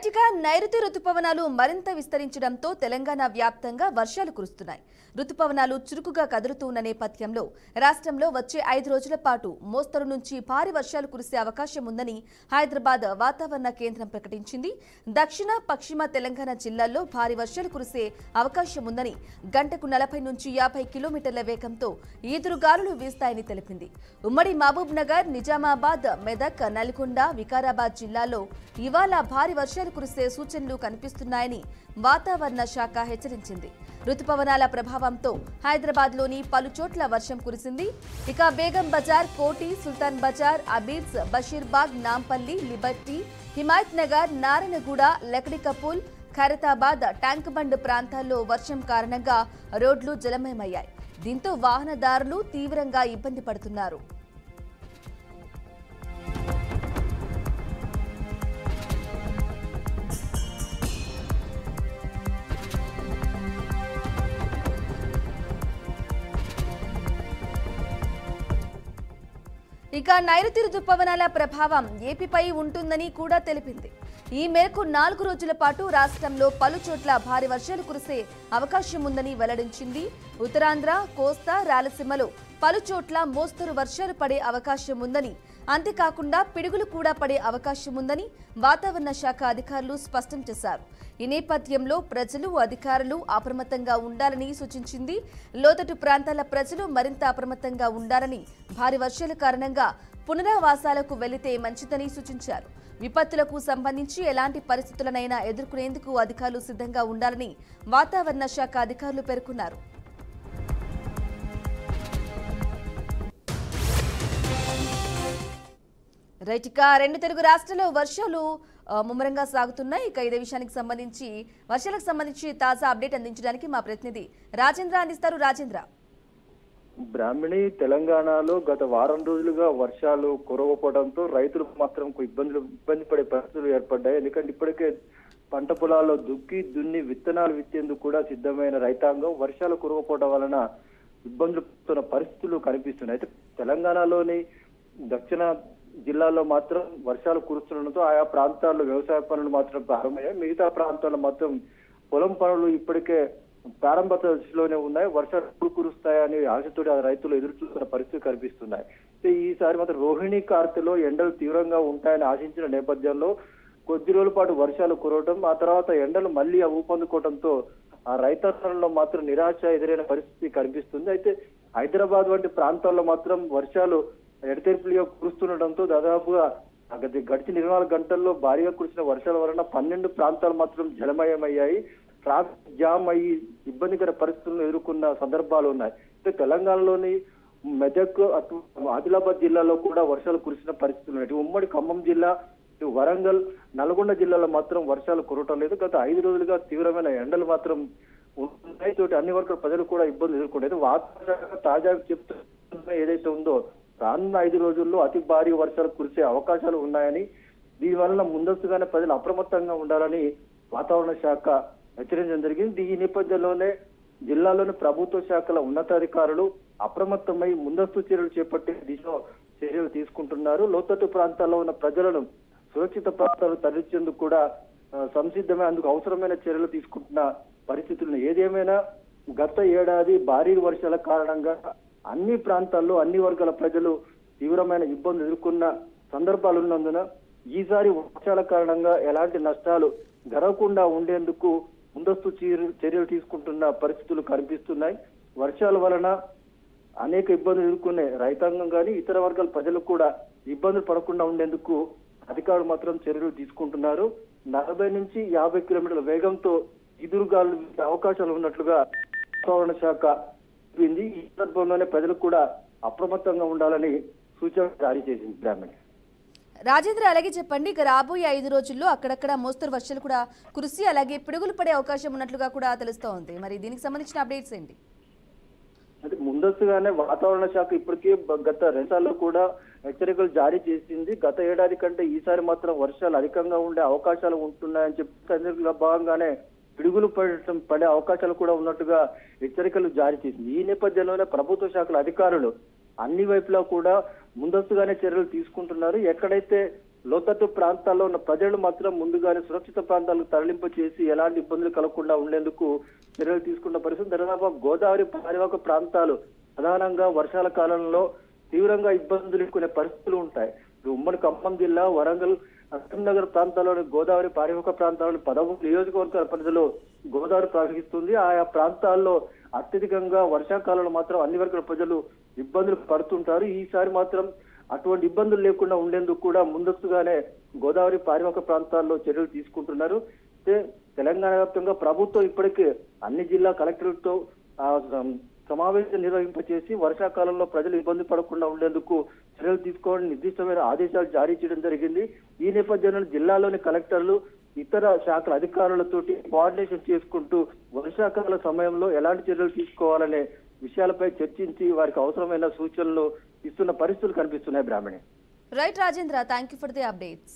రైట్గా నైరుతి రుతుపవనాలు మరింత విస్తరించడంతో తెలంగాణ వ్యాప్తంగా వర్షాలు కురుస్తున్నాయి. రుతుపవనాలు చురుకుగా కదులుతున్న నేపథ్యంలో రాష్ట్రంలో వచ్చే 5 రోజుల పాటు మోస్తరు నుంచి భారీ వర్షాలు కురిసే అవకాశం ఉందని హైదరాబాద్ వాతావరణ కేంద్రం ప్రకటించింది. దక్షిణ పశ్చిమ తెలంగాణ జిల్లాల్లో భారీ వర్షాలు కురిసే అవకాశం ఉందని, గంటకు 40 నుంచి 50 కిలోమీటర్ల వేగంతో ఈదురుగాలులు వీస్తాయని తెలిపింది. ఉమ్మడి మహబూబ్ నగర్, నిజామాబాద్, మెదక్, నల్గొండ, వికారాబాద్ జిల్లాల్లో ఇవాళ భారీ వర్షాలు కురిసే సూచనలు కనిపిస్తున్నాయని వాతావరణ శాఖ హెచ్చరించింది. రుతుపవనాల ప్రభావంతో హైదరాబాద్లోని పలు చోట్ల వర్షం కురిసింది. ఇక బేగం బజార్, కోటి, సుల్తాన్ బజార్, అబీర్స్, బషీర్బాగ్, నాంపల్లి, లిబర్టీ, హిమాయత్ నగర్, నారాయణగూడ, లక్డికపూల్, ఖైరతాబాద్, ట్యాంక్ బండ్ ప్రాంతాల్లో వర్షం కారణంగా రోడ్లు జలమయమయ్యాయి. దీంతో వాహనదారులు తీవ్రంగా ఇబ్బంది పడుతున్నారు. ఇక నైరుతి రుతుపవనాల ప్రభావం ఏపీపై ఉంటుందని కూడా తెలిపింది. ఈ మేరకు 4 రోజుల పాటు రాష్ట్రంలో పలు చోట్ల భారీ వర్షాలు కురిసే అవకాశం ఉందని వెల్లడించింది. ఉత్తరాంధ్ర, కోస్తా, రాయలసీమలో పలు చోట్ల మోస్తరు వర్షాలు పడే అవకాశం ఉందని, అంతేకాకుండా పిడుగులు కూడా పడే అవకాశం ఉందని వాతావరణ శాఖ అధికారులు స్పష్టం చేశారు. ఈ నేపథ్యంలో ప్రజలు, అధికారులు అప్రమత్తంగా ఉండాలని సూచించింది. లోతట్టు ప్రాంతాల ప్రజలు మరింత అప్రమత్తంగా ఉండాలని, భారీ వర్షాల కారణంగా పునరావాసాలకు వెళితే మంచిదని సూచించారు. విపత్తులకు సంబంధించి ఎలాంటి పరిస్థితులనైనా ఎదుర్కొనేందుకు అధికారులు సిద్ధంగా ఉండాలని వాతావరణ శాఖ అధికారులు పేర్కొన్నారు. రైట్, ఇక 2 తెలుగు రాష్ట్రాల్లో వర్షాలు ముమ్మరంగా సాగుతున్నాయి. ఇక ఇదే విషయానికి సంబంధించి వర్షాలకు సంబంధించి తాజా అప్డేట్ అందించడానికి మా ప్రతినిధి రాజేంద్ర అందిస్తారు. రాజేంద్ర. బ్రాహ్మణి, తెలంగాణలో గత వారం రోజులుగా వర్షాలు కురవకపోవడంతో రైతులకు మాత్రం ఇబ్బంది పడే పరిస్థితులు ఏర్పడ్డాయి. ఎందుకంటే ఇప్పటికే పంట పొలాల్లో దున్ని విత్తనాలు విత్తేందుకు కూడా సిద్ధమైన రైతాంగం వర్షాలు కురవకపోవడం వలన ఇబ్బందులు పడుతున్న పరిస్థితులు కనిపిస్తున్నాయి. అయితే తెలంగాణలోని దక్షిణ జిల్లాల్లో మాత్రం వర్షాలు కురుస్తుండటంతో ఆయా ప్రాంతాల్లో వ్యవసాయ పనులు మాత్రం ప్రారంభమయ్యాయి. మిగతా ప్రాంతాల్లో మాత్రం పొలం పనులు ఇప్పటికే ప్రారంభ దశలోనే ఉన్నాయి. వర్షాలు కురుస్తాయని ఆశతో రైతులు ఎదురు చూస్తున్న పరిస్థితి కనిపిస్తున్నాయి. ఈసారి మాత్రం రోహిణి కార్తెలో ఎండలు తీవ్రంగా ఉంటాయని ఆశించిన నేపథ్యంలో కొద్ది రోజుల పాటు వర్షాలు కురవడం, ఆ తర్వాత ఎండలు మళ్లీ ఊపందుకోవడంతో ఆ రైతాంగంలో మాత్రం నిరాశ ఎదురైన పరిస్థితి కనిపిస్తుంది. అయితే హైదరాబాద్ వంటి ప్రాంతాల్లో మాత్రం వర్షాలు ఎడతెరిపిగా కురుస్తుండటంతో దాదాపుగా గడిచిన 24 గంటల్లో భారీగా కురిసిన వర్షాల వలన 12 ప్రాంతాలు మాత్రం జలమయమయ్యాయి. ట్రాఫిక్ జామ్ అయ్యి ఇబ్బందికర పరిస్థితులను ఎదుర్కొన్న సందర్భాలు ఉన్నాయి. తెలంగాణలోని మెదక్, ఆదిలాబాద్ జిల్లాలో కూడా వర్షాలు కురిసిన పరిస్థితులు ఉన్నాయి. ఉమ్మడి ఖమ్మం జిల్లా, వరంగల్, నల్గొండ జిల్లాలో మాత్రం వర్షాలు కురవటం లేదు. గత 5 రోజులుగా తీవ్రమైన ఎండలు మాత్రం ఉన్నాయి. తోటి అన్ని వర్గాల ప్రజలు కూడా ఇబ్బందులు ఎదుర్కొంటారు. వాతావరణ తాజాగా చెప్తున్న ఏదైతే ఉందో రానున్న 5 రోజుల్లో అతి భారీ వర్షాలు కురిసే అవకాశాలు ఉన్నాయని, దీనివల్ల ముందస్తుగానే ప్రజలు అప్రమత్తంగా ఉండాలని వాతావరణ శాఖ హెచ్చరించడం జరిగింది. ఈ నేపథ్యంలోనే జిల్లాలోని ప్రభుత్వ శాఖల ఉన్నతాధికారులు అప్రమత్తమై ముందస్తు చర్యలు చేపట్టే దిశలో చర్యలు తీసుకుంటున్నారు. లోతట్టు ప్రాంతాల్లో ఉన్న ప్రజలను సురక్షిత ప్రాంతాలు తరలించేందుకు కూడా సంసిద్ధమై అందుకు అవసరమైన చర్యలు తీసుకుంటున్న పరిస్థితులను. ఏదేమైనా గత ఏడాది భారీ వర్షాల కారణంగా అన్ని ప్రాంతాల్లో అన్ని వర్గాల ప్రజలు తీవ్రమైన ఇబ్బందులు ఎదుర్కొన్న సందర్భాలు ఉన్నందున ఈసారి వర్షాల కారణంగా ఎలాంటి నష్టాలు జరగకుండా ఉండేందుకు ముందస్తు చర్యలు తీసుకుంటున్న పరిస్థితులు కనిపిస్తున్నాయి. వర్షాల వలన అనేక ఇబ్బందులు ఎదుర్కొనే రైతాంగం కానీ ఇతర వర్గాల ప్రజలు కూడా ఇబ్బందులు పడకుండా ఉండేందుకు అధికారులు మాత్రం చర్యలు తీసుకుంటున్నారు. 40 నుంచి 50 కిలోమీటర్ల వేగంతో ఎదురుగాలు అవకాశాలు ఉన్నట్లుగా వాతావరణ శాఖ చెప్పింది. ఈ సందర్భంలోనే ప్రజలు కూడా అప్రమత్తంగా ఉండాలని సూచన జారీ చేసింది. బ్రాహ్మణి. రాజేంద్ర, అలాగే చెప్పండి, ఇక రాబోయే 5 రోజుల్లో అక్కడక్కడ మోస్తరు వర్షాలు కూడా కురిసి అలాగే పిడుగులు పడే అవకాశం ఉన్నట్లుగా కూడా తెలుస్తోంది. మరి దీనికి సంబంధించిన అప్డేట్స్ ఏంటి? అంటే ముందస్తుగానే వాతావరణ శాఖ ఇప్పటికే గత 2 సార్లు కూడా హెచ్చరికలు జారీ చేసింది. గత ఏడాది కంటే ఈసారి మాత్రం వర్షాలు అధికంగా ఉండే అవకాశాలు ఉంటున్నాయని చెప్పి భాగంగానే పిడుగులు పడే అవకాశాలు కూడా ఉన్నట్టుగా హెచ్చరికలు జారీ చేసింది. ఈ నేపథ్యంలోనే ప్రభుత్వ శాఖల అధికారులు అన్ని వైపులా కూడా ముందస్తుగానే చర్యలు తీసుకుంటున్నారు. ఎక్కడైతే లోతట్టు ప్రాంతాల్లో ఉన్న ప్రజలు మాత్రం ముందుగానే సురక్షిత ప్రాంతాలకు తరలింపు చేసి ఎలాంటి ఇబ్బందులు కలగకుండా ఉండేందుకు చర్యలు తీసుకున్న పరిస్థితి. దాదాపు గోదావరి పరివాహక ప్రాంతాలు ప్రధానంగా వర్షాల కాలంలో తీవ్రంగా ఇబ్బందులు ఎదుర్కొనే పరిస్థితులు ఉంటాయి. ఉమ్మడి ఖమ్మం జిల్లా, వరంగల్, నగర్ ప్రాంతాల్లోని గోదావరి పరివాహక ప్రాంతాల్లోని 13 నియోజకవర్గాల పరిధిలో గోదావరి ప్రవహిస్తుంది. ఆయా ప్రాంతాల్లో అత్యధికంగా వర్షాకాలంలో మాత్రం అన్ని వర్గాల ప్రజలు ఇబ్బందులు పడుతుంటారు. ఈసారి మాత్రం అటువంటి ఇబ్బందులు లేకుండా ఉండేందుకు కూడా ముందస్తుగానే గోదావరి పరివాహక ప్రాంతాల్లో చర్యలు తీసుకుంటున్నారు. అయితే తెలంగాణ వ్యాప్తంగా ప్రభుత్వం ఇప్పటికే అన్ని జిల్లా కలెక్టర్లతో సమావేశం నిర్వహింపచేసి వర్షాకాలంలో ప్రజలు ఇబ్బంది పడకుండా ఉండేందుకు చర్యలు తీసుకోవాలని నిర్దిష్టమైన ఆదేశాలు జారీ చేయడం జరిగింది. ఈ నేపథ్యంలో జిల్లాలోని కలెక్టర్లు ఇతర శాఖల అధికారులతోటి కోఆర్డినేషన్ చేసుకుంటూ వర్షాకాల సమయంలో ఎలాంటి చర్యలు తీసుకోవాలనే విషయాలపై చర్చించి వారికి అవసరమైన సూచనలు ఇస్తున్న పరిస్థితులు కనిపిస్తున్నాయి. Brahmani. Right Rajendra, thank you for the updates.